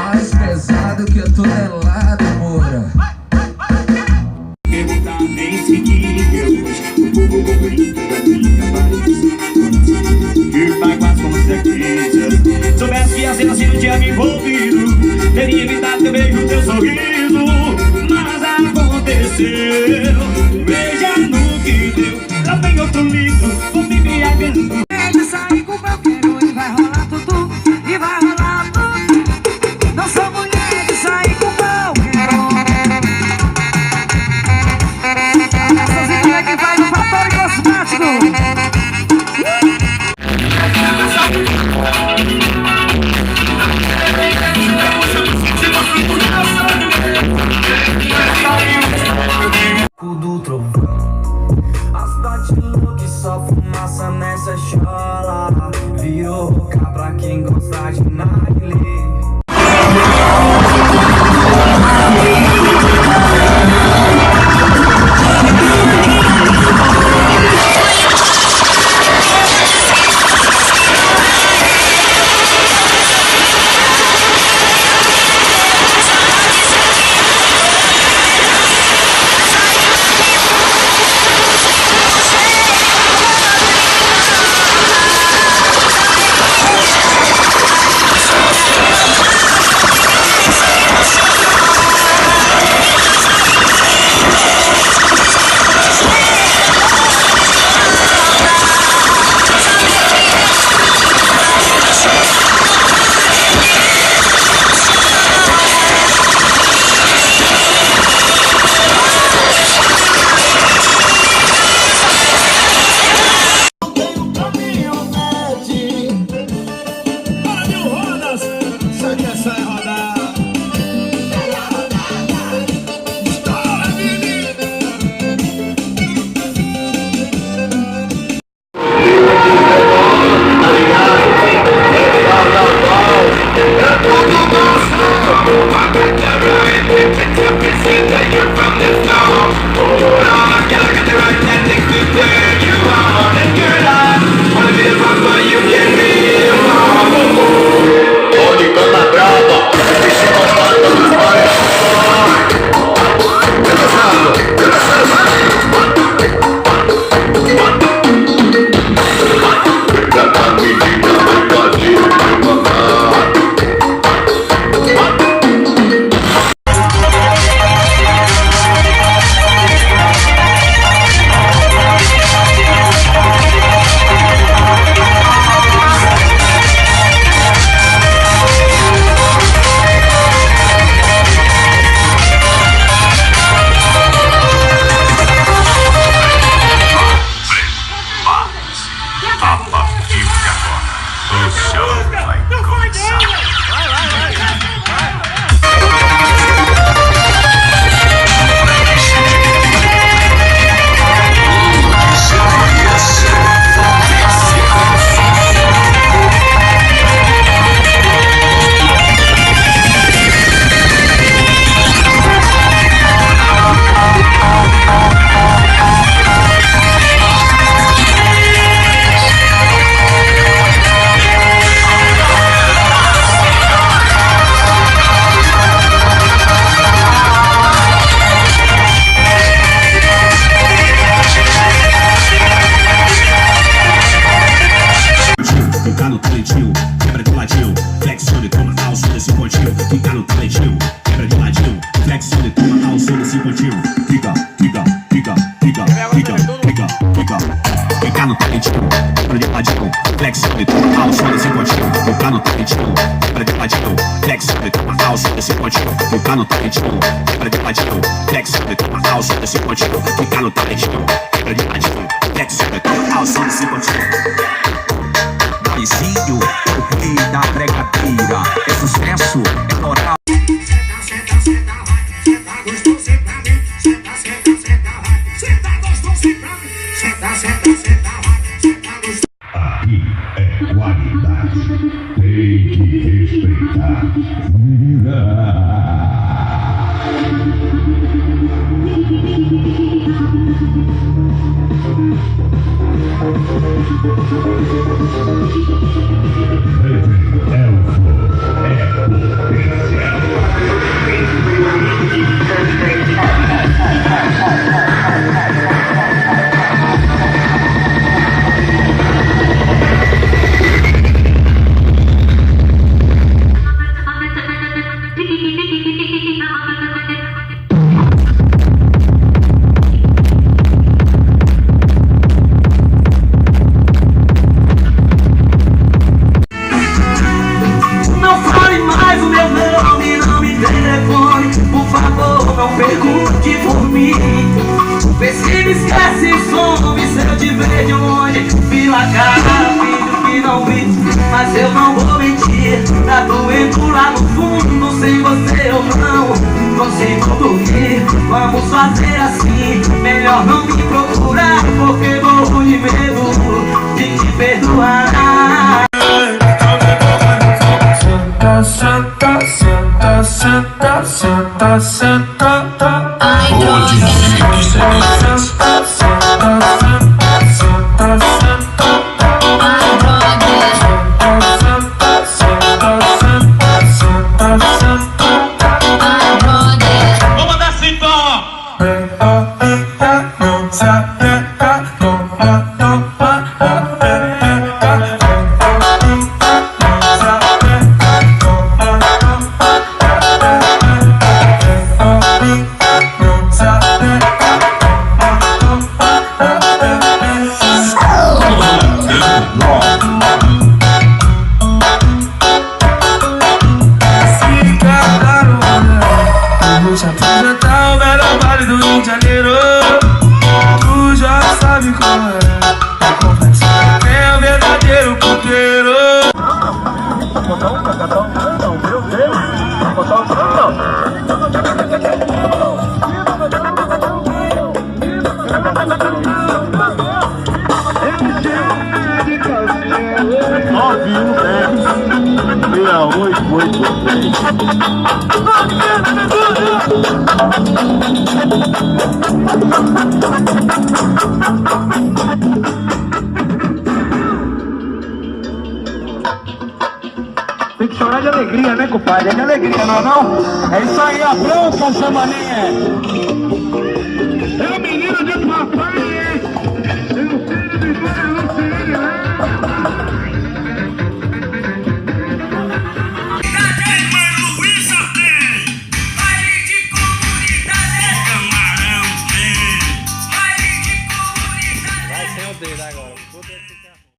mais pesado que tonelada, mora. Ele tá nem seguindo o brinco da minha Paris. Que vai com as consequências. Soubesse que ia ser assim no dia me envolvido, teria evitado teu beijo, teu sorriso. Mas aconteceu, veja no que deu. Lá vem outro livro, vou me embriagando. Ele sair com meu quero e vai rolar tudo, e vai rolar tudo. Não sou mulher de sair com meu quero. Essas ideias que faz um fator cosmético. Do trovão, as batidas que só fumaça nessa chola. Virou boca pra quem gosta de narguilé. Fica no talentinho, quebra de ladinho, flexione, toma ao som desse pontinho. Fica no talentinho, quebra de ladinho, flexione, toma ao som desse pontinho. Fica no talentinho, quebra de ladinho, flexione, toma ao som desse pontinho. Fica no talentinho, quebra de ladinho, flexione, toma ao som desse pontinho. Vizinho, o rei da bregadeira, é sucesso, é moral. Aqui é qualidade, tem que respeitar. Elfo é potência. favor, não pergunte por mim. Vê se me esquece, some se eu te ver de longe. Fila cara, finge que não vi, mas eu não vou mentir. Tá doendo lá no fundo, sem você eu não consigo dormir. Vamos fazer assim, melhor não me procurar, porque morro de medo de te perdoar. Senta, senta, senta, senta, senta, senta. Ai, droga. Senta, senta, senta, senta, senta. Ai, droga. Senta, senta, senta, senta, senta. Ai, droga. Vamos mandar assim, então. Não se aperta, toma, toma. Vou te apresentar o melhor baile do Rio de Janeiro. Tu já sabe como é. Confesso que é o verdadeiro puteiro. Botar um, não, meu Deus. Botar um, não. Tem que chorar de alegria, né, compadre? É de alegria, não é não? É isso aí, apronta, chamaninha. É o menino de papai, hein? É o filho de Dona Luciene, né? Vai sem o dedo agora.